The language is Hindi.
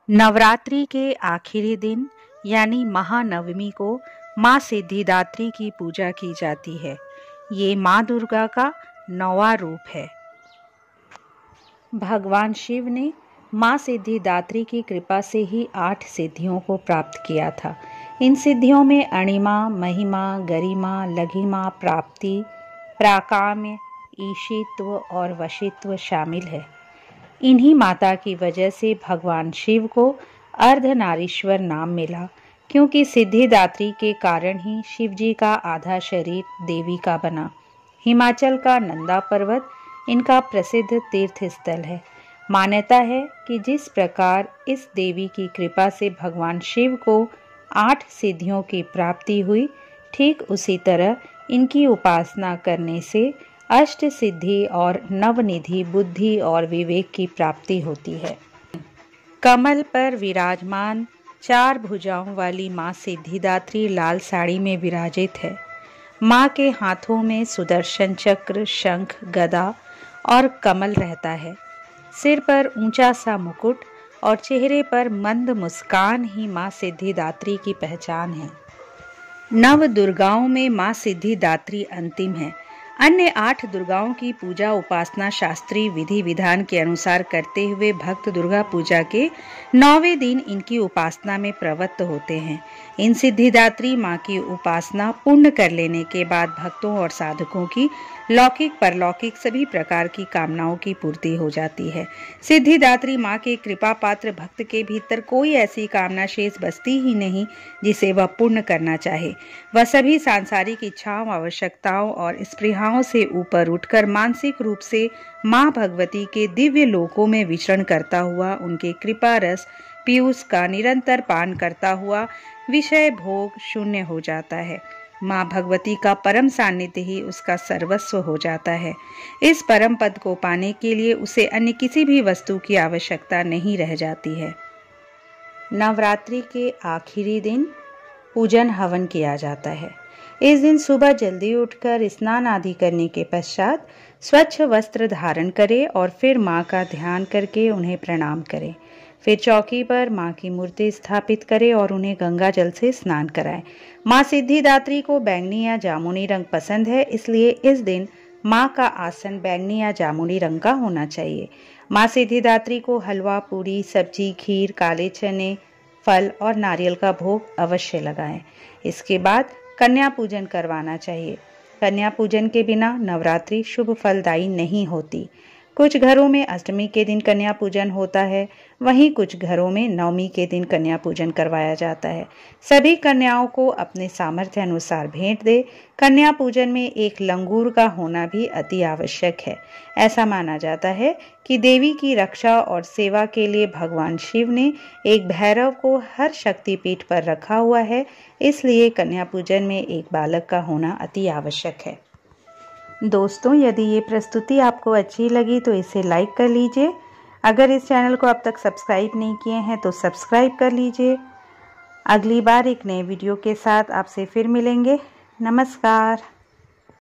नवरात्रि के आखिरी दिन यानी महानवमी को माँ सिद्धिदात्री की पूजा की जाती है। ये माँ दुर्गा का 9वां रूप है। भगवान शिव ने माँ सिद्धिदात्री की कृपा से ही 8 सिद्धियों को प्राप्त किया था। इन सिद्धियों में अणिमा, महिमा, गरिमा, लघिमा, प्राप्ति, प्राकाम्य, ईशित्व और वशित्व शामिल है। इन्हीं माता की वजह से भगवान शिव को अर्धनारीश्वर नाम मिला, क्योंकि सिद्धिदात्री के कारण ही शिव जी का आधा शरीर देवी का बना। हिमाचल का नंदा पर्वत इनका प्रसिद्ध तीर्थ स्थल है। मान्यता है कि जिस प्रकार इस देवी की कृपा से भगवान शिव को 8 सिद्धियों की प्राप्ति हुई, ठीक उसी तरह इनकी उपासना करने से अष्ट सिद्धि और नवनिधि बुद्धि और विवेक की प्राप्ति होती है। कमल पर विराजमान 4 भुजाओं वाली माँ सिद्धिदात्री लाल साड़ी में विराजित है। माँ के हाथों में सुदर्शन चक्र, शंख, गदा और कमल रहता है। सिर पर ऊंचा सा मुकुट और चेहरे पर मंद मुस्कान ही माँ सिद्धिदात्री की पहचान है। नव दुर्गाओं में माँ सिद्धिदात्री अंतिम है। अन्य 8 दुर्गाओं की पूजा उपासना शास्त्रीय विधि विधान के अनुसार करते हुए भक्त दुर्गा पूजा के 9वें दिन इनकी उपासना में प्रवृत्त होते हैं। इन सिद्धिदात्री माँ की उपासना पूर्ण कर लेने के बाद भक्तों और साधकों की लौकिक परलौकिक सभी प्रकार की कामनाओं की पूर्ति हो जाती है। सिद्धिदात्री माँ के कृपा पात्र भक्त के भीतर कोई ऐसी कामना शेष बचती ही नहीं जिसे वह पूर्ण करना चाहे। वह सभी सांसारिक इच्छाओं, आवश्यकताओं और स्पृहाओं से ऊपर उठकर मानसिक रूप से माँ भगवती के दिव्य लोकों में विचरण करता हुआ उनके कृपा रस पीयूष का निरंतर पान करता हुआ विषय भोग शून्य हो जाता है। माँ भगवती का परम सानिध्य ही उसका सर्वस्व हो जाता है। इस परम पद को पाने के लिए उसे अन्य किसी भी वस्तु की आवश्यकता नहीं रह जाती है। नवरात्रि के आखिरी दिन पूजन हवन किया जाता है। इस दिन सुबह जल्दी उठकर स्नान आदि करने के पश्चात स्वच्छ वस्त्र धारण करें और फिर माँ का ध्यान करके उन्हें प्रणाम करें। फिर चौकी पर माँ की मूर्ति स्थापित करें और उन्हें गंगा जल से स्नान कराएं। माँ सिद्धिदात्री को बैंगनी या जामुनी रंग पसंद है, इसलिए इस दिन माँ का आसन बैंगनी या जामुनी रंग का होना चाहिए। माँ सिद्धिदात्री को हलवा, पूरी, सब्जी, खीर, काले चने, फल और नारियल का भोग अवश्य लगाएं। इसके बाद कन्या पूजन करवाना चाहिए। कन्या पूजन के बिना नवरात्रि शुभ फलदायी नहीं होती। कुछ घरों में अष्टमी के दिन कन्या पूजन होता है, वहीं कुछ घरों में नवमी के दिन कन्या पूजन करवाया जाता है। सभी कन्याओं को अपने सामर्थ्य अनुसार भेंट दे। कन्या पूजन में एक लंगूर का होना भी अति आवश्यक है। ऐसा माना जाता है कि देवी की रक्षा और सेवा के लिए भगवान शिव ने एक भैरव को हर शक्तिपीठ पर रखा हुआ है, इसलिए कन्या पूजन में एक बालक का होना अति आवश्यक है। दोस्तों, यदि ये प्रस्तुति आपको अच्छी लगी तो इसे लाइक कर लीजिए। अगर इस चैनल को अब तक सब्सक्राइब नहीं किए हैं तो सब्सक्राइब कर लीजिए। अगली बार एक नए वीडियो के साथ आपसे फिर मिलेंगे। नमस्कार।